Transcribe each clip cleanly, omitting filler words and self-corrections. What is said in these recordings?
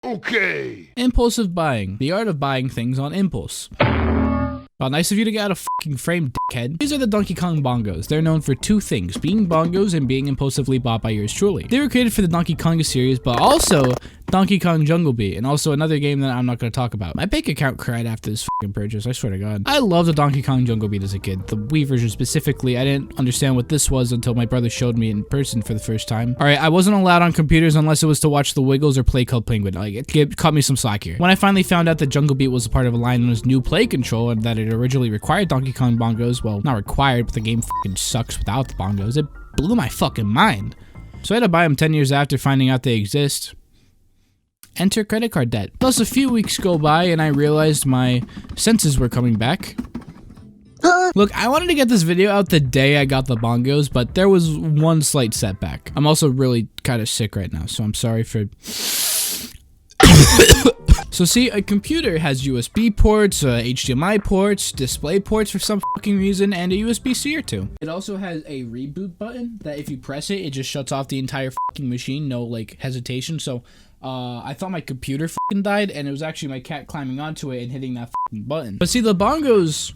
Okay. Impulsive buying. The art of buying things on impulse. Well, nice of you to get out of fucking frame, dickhead. These are the Donkey Kong Bongos. They're known for two things, being bongos and being impulsively bought by yours truly. They were created for the Donkey Kong series, but also Donkey Kong Jungle Beat, and also another game that I'm not going to talk about. My bank account cried after this fucking purchase, I swear to God. I loved the Donkey Kong Jungle Beat as a kid. The Wii version specifically, I didn't understand what this was until my brother showed me in person for the first time. Alright, I wasn't allowed on computers unless it was to watch The Wiggles or play Club Penguin. Like, it cut me some slack here. When I finally found out that Jungle Beat was a part of a line known as New Play Control, and that it originally required Donkey Kong Bongos, well, not required, but the game fucking sucks without the bongos, it blew my fucking mind. So I had to buy them 10 years after finding out they exist. Enter credit card debt. Plus a few weeks go by and I realized my senses were coming back. Look, I wanted to get this video out the day I got the bongos, but there was one slight setback. I'm also really kind of sick right now, so I'm sorry for... So see, a computer has USB ports, HDMI ports, display ports for some fucking reason, and a USB-C or two. It also has a reboot button that if you press it, it just shuts off the entire fucking machine, no like hesitation. So I thought my computer fucking died, and it was actually my cat climbing onto it and hitting that fucking button. But see, the bongos,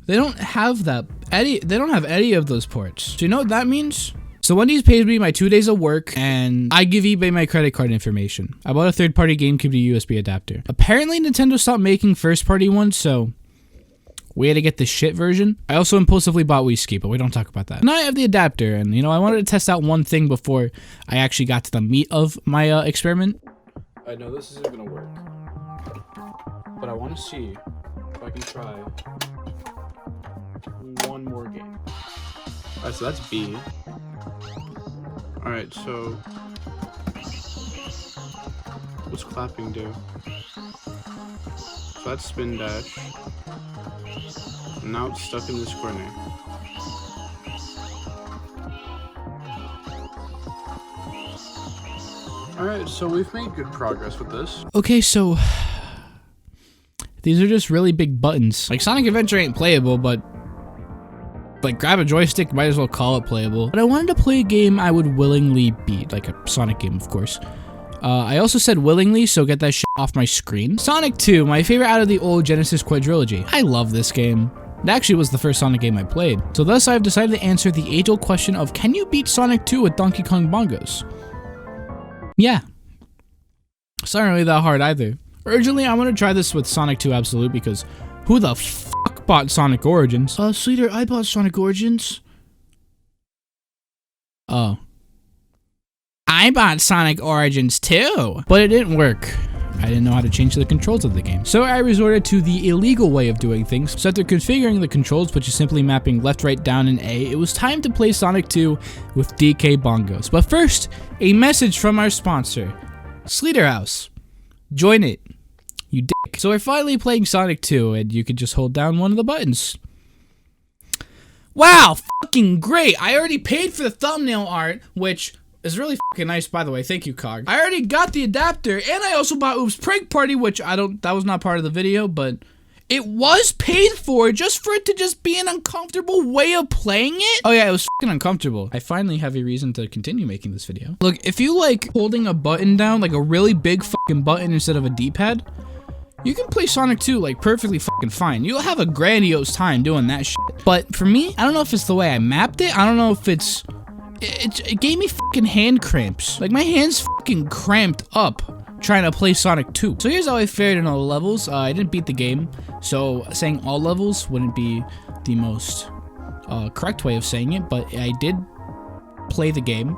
they don't have that, they don't have any of those ports. Do you know what that means? So Wendy's pays me my 2 days of work, and I give eBay my credit card information. I bought a third-party GameCube to USB adapter. Apparently, Nintendo stopped making first-party ones, so we had to get the shit version. I also impulsively bought Wii Ski, but we don't talk about that. Now I have the adapter, and you know, I wanted to test out one thing before I actually got to the meat of my experiment. I know this isn't gonna work, but I want to see if I can try one more game. Alright, so that's B. Alright, so what's clapping do? So that's spin dash. And now it's stuck in this corner. Alright, so we've made good progress with this. Okay, so these are just really big buttons. Like Sonic Adventure ain't playable, but like grab a joystick, might as well call it playable. But I wanted to play a game I would willingly beat, like a Sonic game, of course. I also said willingly, so get that shit off my screen. Sonic 2, my favorite out of the old Genesis quadrilogy. I love this game. It actually was the first Sonic game I played. So thus I've decided to answer the age-old question of, can you beat Sonic 2 with Donkey Kong Bongos? Yeah. It's not really that hard either. Originally, I want to try this with Sonic 2 Absolute because who the fuck bought Sonic Origins? Sleeter, I bought Sonic Origins. Oh. I bought Sonic Origins too, but it didn't work. I didn't know how to change the controls of the game. So I resorted to the illegal way of doing things. So after configuring the controls, which is simply mapping left, right, down, and A, it was time to play Sonic 2 with DK Bongos. But first, a message from our sponsor, Sleeter House. Join it, you dick. So we're finally playing Sonic 2, and you can just hold down one of the buttons. Wow, fucking great. I already paid for the thumbnail art, which is really fucking nice, by the way. Thank you, Cog. I already got the adapter, and I also bought Oops Prank Party, which that was not part of the video, but it was paid for just for it to just be an uncomfortable way of playing it. Oh yeah, it was fucking uncomfortable. I finally have a reason to continue making this video. Look, if you like holding a button down, like a really big fucking button instead of a D-pad, you can play Sonic 2 like perfectly fucking fine. You'll have a grandiose time doing that shit. But for me, I don't know if it's the way I mapped it. I don't know if it's... It gave me fucking hand cramps. Like my hands fucking cramped up trying to play Sonic 2. So here's how I fared in all the levels. I didn't beat the game, so saying all levels wouldn't be the most correct way of saying it, but I did play the game.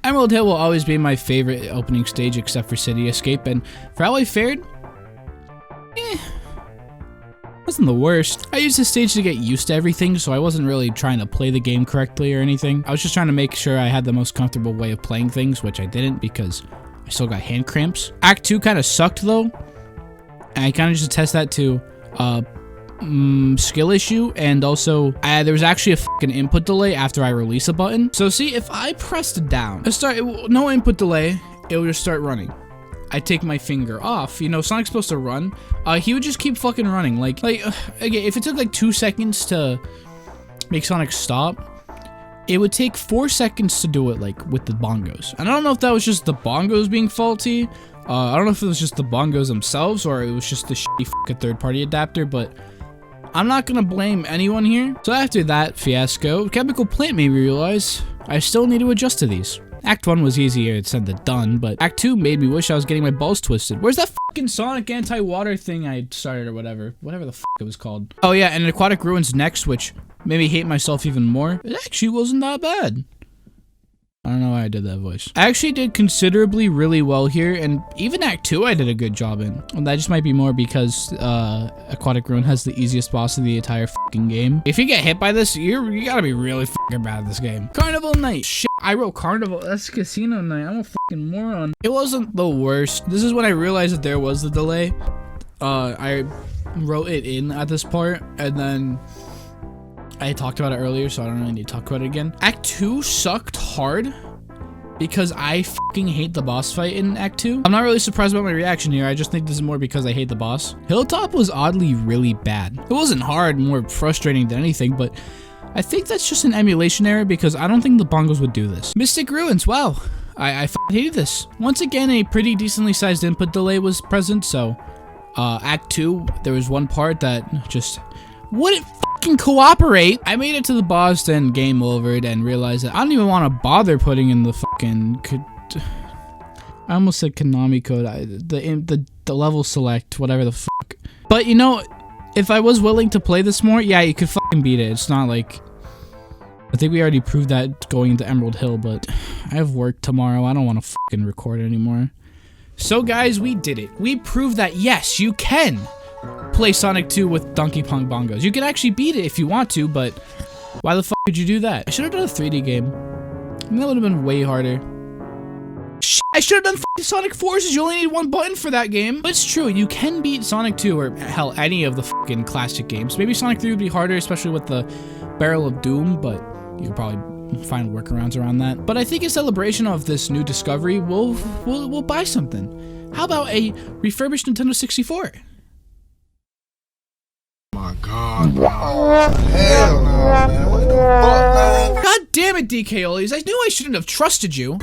Emerald Hill will always be my favorite opening stage except for City Escape, and for how I fared, wasn't the worst. I used this stage to get used to everything, so I wasn't really trying to play the game correctly or anything. I was just trying to make sure I had the most comfortable way of playing things, which I didn't because I still got hand cramps. Act 2 kind of sucked though, and I kind of just test that to skill issue, and also there was actually a fucking input delay after I release a button. So see, if I pressed down, no input delay, it would just start running. I take my finger off, you know, Sonic's supposed to run, he would just keep fucking running, like, okay, if it took like 2 seconds to make Sonic stop, it would take 4 seconds to do it, like, with the bongos. And I don't know if that was just the bongos being faulty. I don't know if it was just the bongos themselves or it was just the shitty fucking third-party adapter, but I'm not gonna blame anyone here. So after that fiasco, Chemical Plant made me realize I still need to adjust to these. Act 1 was easier said than done, but Act 2 made me wish I was getting my balls twisted. Where's that fucking Sonic anti-water thing I started or whatever? Whatever the fuck it was called. Oh yeah, and Aquatic Ruins next, which made me hate myself even more. It actually wasn't that bad. I don't know why I did that voice. I actually did considerably really well here, and even Act 2 I did a good job in. And that just might be more because Aquatic Ruin has the easiest boss of the entire fucking game. If you get hit by this, you gotta be really fucking bad at this game. Carnival Night. Shit, I wrote Carnival. That's Casino Night. I'm a fucking moron. It wasn't the worst. This is when I realized that there was the delay. I wrote it in at this part, and then I talked about it earlier, so I don't really need to talk about it again. Act 2 sucked hard because I fucking hate the boss fight in Act 2. I'm not really surprised about my reaction here. I just think this is more because I hate the boss. Hilltop was oddly really bad. It wasn't hard, more frustrating than anything, but I think that's just an emulation error because I don't think the bongos would do this. Mystic Ruins, wow. I fucking hated this. Once again, a pretty decently sized input delay was present, so Act 2, there was one part that just wouldn't fucking cooperate. I made it to the boss, then game overed, and realized that I don't even want to bother putting in the fucking I almost said Konami code. The level select, whatever the fuck. But you know, if I was willing to play this more, yeah, you could fucking beat it. It's not like, I think we already proved that going into Emerald Hill, but I have work tomorrow. I don't want to fucking record anymore. So guys, we did it. We proved that yes, you can play Sonic 2 with Donkey Kong Bongos. You can actually beat it if you want to, but why the fuck could you do that? I should have done a 3D game. That would have been way harder. Shit, I should have done fucking Sonic Forces. You only need one button for that game. But it's true, you can beat Sonic 2 or hell, any of the fucking classic games. Maybe Sonic 3 would be harder, especially with the Barrel of Doom, but you could probably find workarounds around that. But I think in celebration of this new discovery, we'll buy something. How about a refurbished Nintendo 64? My God. Oh, hell no, man. What the fuck, man? God damn it, DK Ollies. I knew I shouldn't have trusted you.